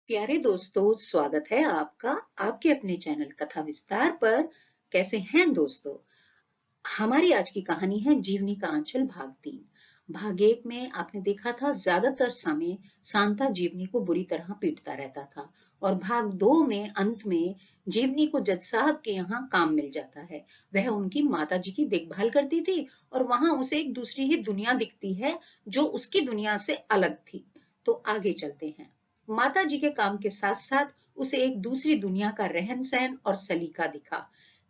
प्यारे दोस्तों, स्वागत है आपका आपके अपने चैनल कथा विस्तार पर। कैसे हैं दोस्तों? हमारी आज की कहानी है जीवनी का आंचल भाग 3। भाग 1 में आपने देखा था ज्यादातर समय सांता जीवनी को बुरी तरह पीटता रहता था और भाग 2 में अंत में जीवनी को जज साहब के यहाँ काम मिल जाता है। वह उनकी माता जी की देखभाल करती थी और वहां उसे एक दूसरी ही दुनिया दिखती है जो उसकी दुनिया से अलग थी। तो आगे चलते हैं। माता जी के काम के साथ साथ उसे एक दूसरी दुनिया का रहन सहन और सलीका दिखा।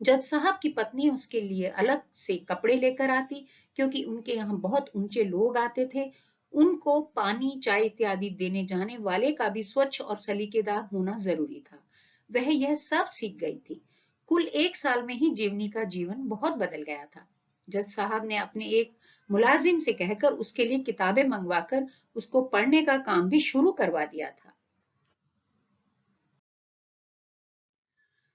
जज साहब की पत्नी उसके लिए अलग से कपड़े लेकर आती, क्योंकि उनके यहाँ बहुत ऊंचे लोग आते थे। उनको पानी चाय इत्यादि देने जाने वाले का भी स्वच्छ और सलीकेदार होना जरूरी था। वह यह सब सीख गई थी। कुल 1 साल में ही जीवनी का जीवन बहुत बदल गया था। जज साहब ने अपने एक मुलाजिम से कहकर उसके लिए किताबें मंगवाकर उसको पढ़ने का काम भी शुरू करवा दिया था।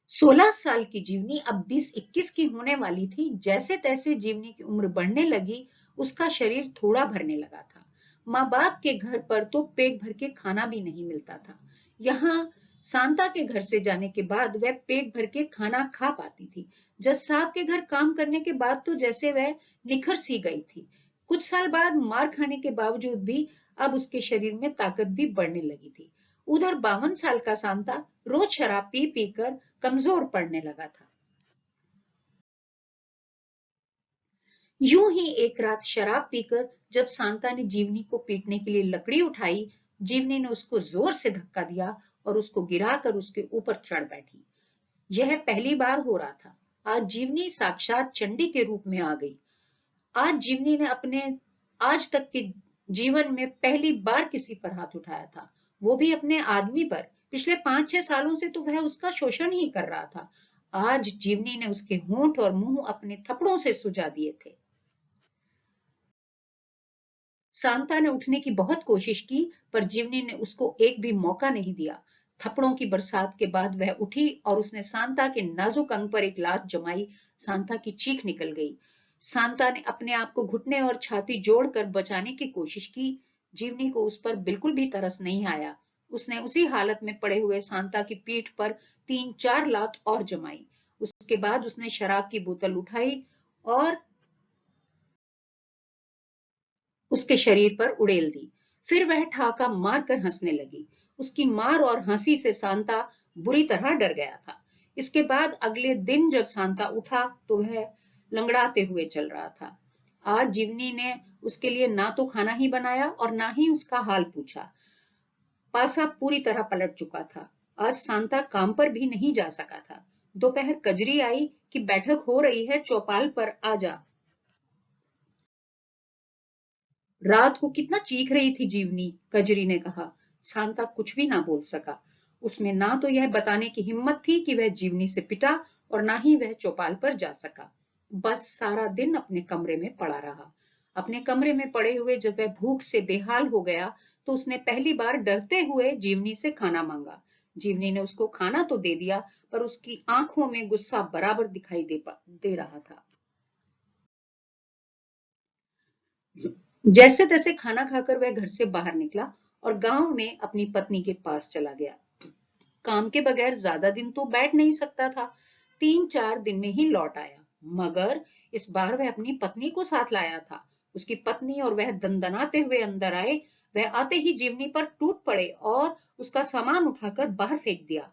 16 साल की जीवनी अब 20-21 की होने वाली थी। जैसे तैसे जीवनी की उम्र बढ़ने लगी, उसका शरीर थोड़ा भरने लगा था। माँ बाप के घर पर तो पेट भर के खाना भी नहीं मिलता था। यहाँ सांता के घर से जाने के बाद वह पेट भर के खाना खा पाती थी। जज साहब के घर काम करने के बाद तो जैसे वह निखर सी गई थी। कुछ साल बाद मार खाने के बावजूद भी अब उसके शरीर में ताकत भी बढ़ने लगी थी। उधर 52 साल का सांता रोज शराब पी पी कर कमजोर पड़ने लगा था। यूं ही एक रात शराब पीकर जब सांता ने जीवनी को पीटने के लिए लकड़ी उठाई, जीवनी ने उसको जोर से धक्का दिया और उसको गिराकर उसके ऊपर चढ़ बैठी। यह पहली बार हो रहा था। आज जीवनी साक्षात चंडी के रूप में आ गई। आज जीवनी ने अपने आज तक के जीवन में पहली बार किसी पर हाथ उठाया था, वो भी अपने आदमी पर। पिछले 5-6 सालों से तो वह उसका शोषण ही कर रहा था। आज जीवनी ने उसके होंठ और मुंह अपने थप्पड़ों से सुजा दिए थे। सांता ने उठने की बहुत कोशिश की, पर जीवनी ने उसको एक भी मौका नहीं दिया। थप्पड़ों की बरसात के बाद वह उठी और उसने सांता के नाजुक अंग पर एक लात जमाई। सांता की चीख निकल गई। सांता ने अपने आप को घुटने और छाती जोड़कर बचाने की कोशिश की। जीवनी को उस पर बिल्कुल भी तरस नहीं आया। उसने उसी हालत में पड़े हुए सांता की पीठ पर 3-4 लात और जमाई। उसके बाद उसने शराब की बोतल उठाई और उसके शरीर पर उड़ेल दी। फिर वह ठाका मारकर हंसने लगी। उसकी मार और हंसी से सांता बुरी तरह डर गया था। इसके बाद अगले दिन जब सांता उठा तो वह लंगड़ाते हुए चल रहा था। आज जीवनी ने उसके लिए ना तो खाना ही बनाया और ना ही उसका हाल पूछा। पासा पूरी तरह पलट चुका था। आज सांता काम पर भी नहीं जा सका था। दोपहर कजरी आई कि बैठक हो रही है, चौपाल पर आ जा। रात को कितना चीख रही थी जीवनी, कजरी ने कहा। शांता कुछ भी ना बोल सका। उसमें ना तो यह बताने की हिम्मत थी कि वह जीवनी से पिटा और ना ही वह चौपाल पर जा सका। बस सारा दिन अपने कमरे में पड़ा रहा। अपने कमरे में पड़े हुए जब वह भूख से बेहाल हो गया तो उसने पहली बार डरते हुए जीवनी से खाना मांगा। जीवनी ने उसको खाना तो दे दिया, पर उसकी आंखों में गुस्सा बराबर दिखाई दे रहा था। जैसे तैसे खाना खाकर वह घर से बाहर निकला और गांव में अपनी पत्नी के पास चला गया। काम के बगैर ज्यादा दिन तो बैठ नहीं सकता था। 3-4 दिन में ही लौट आया, मगर इस बार वह अपनी पत्नी को साथ लाया था। उसकी पत्नी और वह दंदनाते हुए अंदर आए। वह आते ही जीवनी पर टूट पड़े और उसका सामान उठाकर बाहर फेंक दिया।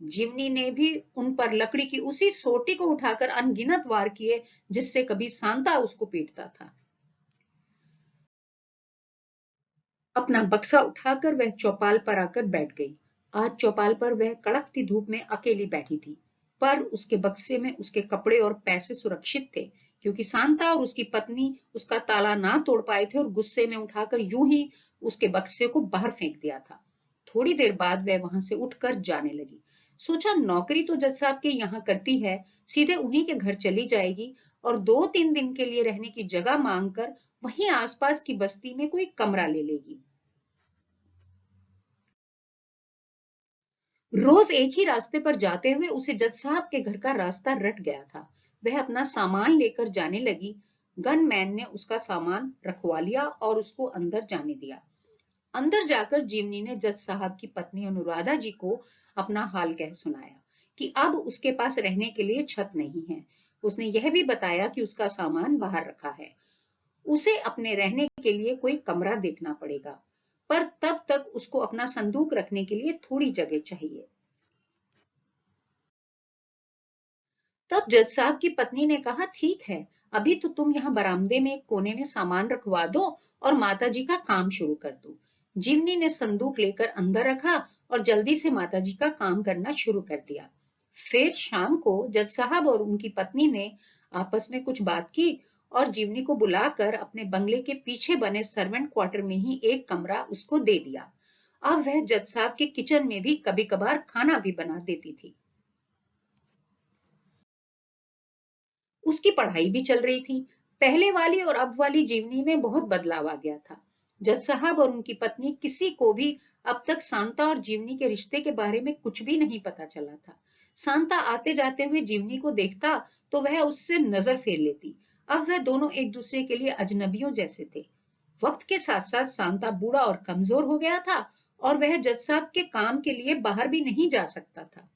जीवनी ने भी उन पर लकड़ी की उसी सोटी को उठाकर अनगिनत वार किए जिससे कभी सांता उसको पीटता था। अपना बक्सा उठाकर वह चौपाल पर आकर बैठ गई। आज चौपाल पर वह कड़कती धूप में अकेली बैठी थी, पर उसके बक्से में उसके कपड़े और पैसे सुरक्षित थे, क्योंकि सांता और उसकी पत्नी उसका ताला ना तोड़ पाए थे और गुस्से में उठाकर यूं ही उसके बक्से को बाहर फेंक दिया था। थोड़ी देर बाद वह वहां से उठकर जाने लगी। सोचा नौकरी तो जज साहब के यहाँ करती है, सीधे उन्हीं के घर चली जाएगी और 2-3 दिन के लिए रहने की जगह मांगकर वहीं आसपास की बस्ती में कोई कमरा ले लेगी। रोज एक ही रास्ते पर जाते हुए उसे जज साहब के घर का रास्ता रट गया था। वह अपना सामान लेकर जाने लगी। गनमैन ने उसका सामान रखवा लिया और उसको अंदर जाने दिया। अंदर जाकर जीवनी ने जज साहब की पत्नी अनुराधा जी को अपना हाल कह सुनाया कि अब उसके पास रहने के लिए छत नहीं है। उसने यह भी बताया कि उसका सामान बाहर रखा है, उसे अपने रहने के लिए कोई कमरा देखना पड़ेगा, पर तब तक उसको अपना संदूक रखने के लिए थोड़ी जगह चाहिए। तब जज साहब की पत्नी ने कहा, ठीक है, अभी तो तुम यहाँ बरामदे में एक कोने में सामान रखवा दो और माता जी का काम शुरू कर दो। जीवनी ने संदूक लेकर अंदर रखा और जल्दी से माता जी का काम करना शुरू कर दिया। फिर शाम को जज साहब और उनकी पत्नी ने आपस में कुछ बात की और जीवनी को बुलाकर अपने बंगले के पीछे बने सर्वेंट क्वार्टर में ही एक कमरा उसको दे दिया। अब वह जज साहब के किचन में भी कभी कभार खाना भी बना देती थी। उसकी पढ़ाई भी चल रही थी। पहले वाली और अब वाली जीवनी में बहुत बदलाव आ गया था। जज साहब और उनकी पत्नी किसी को भी अब तक शांता और जीवनी के रिश्ते के बारे में कुछ भी नहीं पता चला था। शांता आते जाते हुए जीवनी को देखता तो वह उससे नजर फेर लेती। अब वह दोनों एक दूसरे के लिए अजनबियों जैसे थे। वक्त के साथ साथ शांता बूढ़ा और कमजोर हो गया था और वह जज साहब के काम के लिए बाहर भी नहीं जा सकता था।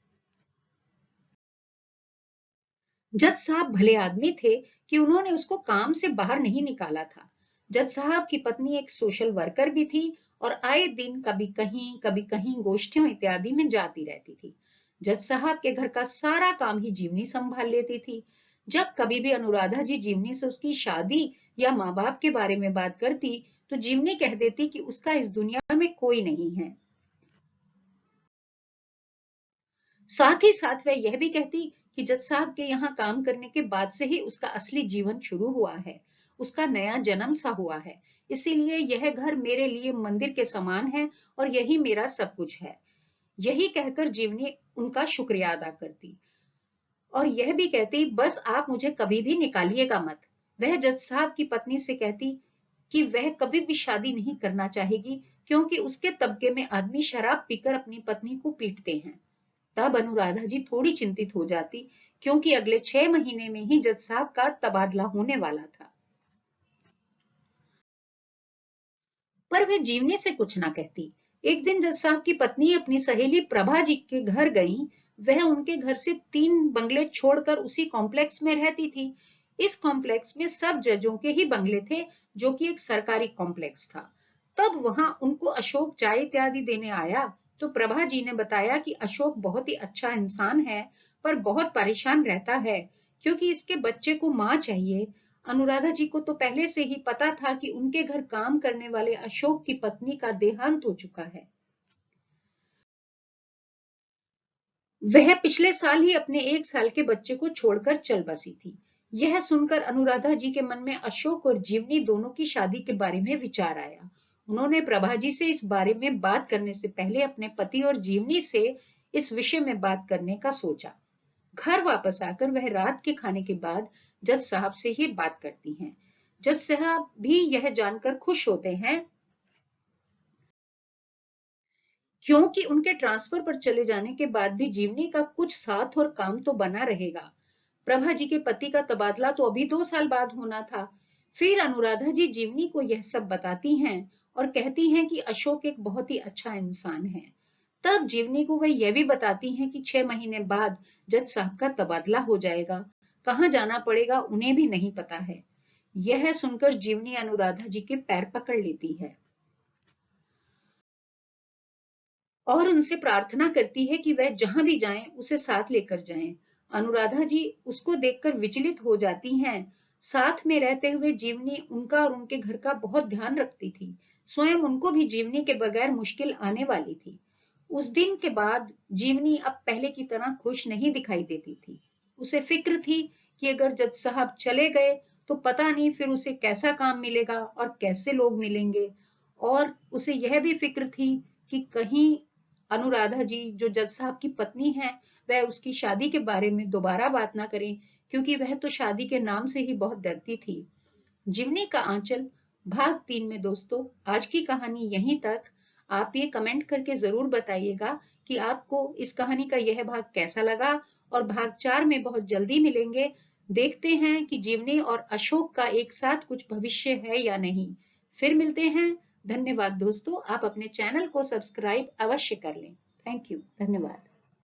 जज साहब भले आदमी थे कि उन्होंने उसको काम से बाहर नहीं निकाला था। जज साहब की पत्नी एक सोशल वर्कर भी थी और आए दिन कभी कहीं गोष्ठियों इत्यादि में जाती रहती थी। जज साहब के घर का सारा काम ही जीवनी संभाल लेती थी। जब कभी भी अनुराधा जी जीवनी से उसकी शादी या माँ बाप के बारे में बात करती तो जीवनी कह देती कि उसका इस दुनिया में कोई नहीं है। साथ ही साथ वह यह भी कहती कि जज साहब के यहाँ काम करने के बाद से ही उसका असली जीवन शुरू हुआ है, उसका नया जन्म सा हुआ है। इसीलिए यह घर मेरे लिए मंदिर के समान है और यही मेरा सब कुछ है। यही कहकर जीवनी उनका शुक्रिया अदा करती और यह भी कहती, बस आप मुझे कभी भी निकालिएगा मत। वह जज साहब की पत्नी से कहती कि वह कभी भी शादी नहीं करना चाहेगी क्योंकि उसके तबके में आदमी शराब पीकर अपनी पत्नी को पीटते हैं। तब अनुराधा जी थोड़ी चिंतित हो जाती क्योंकि अगले 6 महीने में ही जज साहब का तबादला होने वाला था। पर वह जीवनी से कुछ ना कहती। एक दिन जज साहब की पत्नी अपनी सहेली प्रभा जी के घर गई। वह उनके घर से 3 बंगले छोड़कर उसी कॉम्प्लेक्स में रहती थी। इस कॉम्प्लेक्स में सब जजों के ही बंगले थे, जो कि एक सरकारी कॉम्प्लेक्स था। तब वहां उनको अशोक चाय इत्यादि देने आया तो प्रभा जी ने बताया कि अशोक बहुत ही अच्छा इंसान है, पर बहुत परेशान रहता है क्योंकि इसके बच्चे को माँ चाहिए। अनुराधा जी को तो पहले से ही पता था कि उनके घर काम करने वाले अशोक की पत्नी का देहांत हो चुका है। वह पिछले साल ही अपने 1 साल के बच्चे को छोड़कर चल बसी थी। यह सुनकर अनुराधा जी के मन में अशोक और जीवनी दोनों की शादी के बारे में विचार आया। उन्होंने प्रभा जी से इस बारे में बात करने से पहले अपने पति और जीवनी से इस विषय में बात करने का सोचा। घर वापस आकर वह रात के खाने के बाद जज साहब से ही बात करती हैं। जज साहब भी यह जानकर खुश होते हैं क्योंकि उनके ट्रांसफर पर चले जाने के बाद भी जीवनी का कुछ साथ और काम तो बना रहेगा। प्रभा जी के पति का तबादला तो अभी 2 साल बाद होना था। फिर अनुराधा जी जीवनी को यह सब बताती हैं और कहती हैं कि अशोक एक बहुत ही अच्छा इंसान है। तब जीवनी को वह यह भी बताती हैं कि 6 महीने बाद जज साहब का तबादला हो जाएगा। कहाँ जाना पड़ेगा उन्हें भी नहीं पता है। यह सुनकर जीवनी अनुराधा जी के पैर पकड़ लेती है और उनसे प्रार्थना करती है कि वह जहां भी जाएं उसे साथ लेकर जाएं। अनुराधा जी उसको देखकर विचलित हो जाती हैं। साथ में रहते हुए जीवनी उनका और उनके घर का बहुत ध्यान रखती थी। स्वयं उनको भी जीवनी के बगैर मुश्किल आने वाली थी। उस दिन के बाद जीवनी अब पहले की तरह खुश नहीं दिखाई देती थी। उसे फिक्र थी कि अगर जज साहब चले गए तो पता नहीं फिर उसे कैसा काम मिलेगा और कैसे लोग मिलेंगे। और उसे यह भी फिक्र थी कि कहीं अनुराधा जी जो जज साहब की पत्नी है वह उसकी शादी के बारे में दोबारा बात ना करें, क्योंकि वह तो शादी के नाम से ही बहुत डरती थी। जीवनी का आंचल भाग 3 में दोस्तों आज की कहानी यहीं तक। आप ये कमेंट करके जरूर बताइएगा कि आपको इस कहानी का यह भाग कैसा लगा और भाग 4 में बहुत जल्दी मिलेंगे। देखते हैं कि जीवनी और अशोक का एक साथ कुछ भविष्य है या नहीं। फिर मिलते हैं धन्यवाद दोस्तों, आप अपने चैनल को सब्सक्राइब अवश्य कर लें। थैंक यू, धन्यवाद।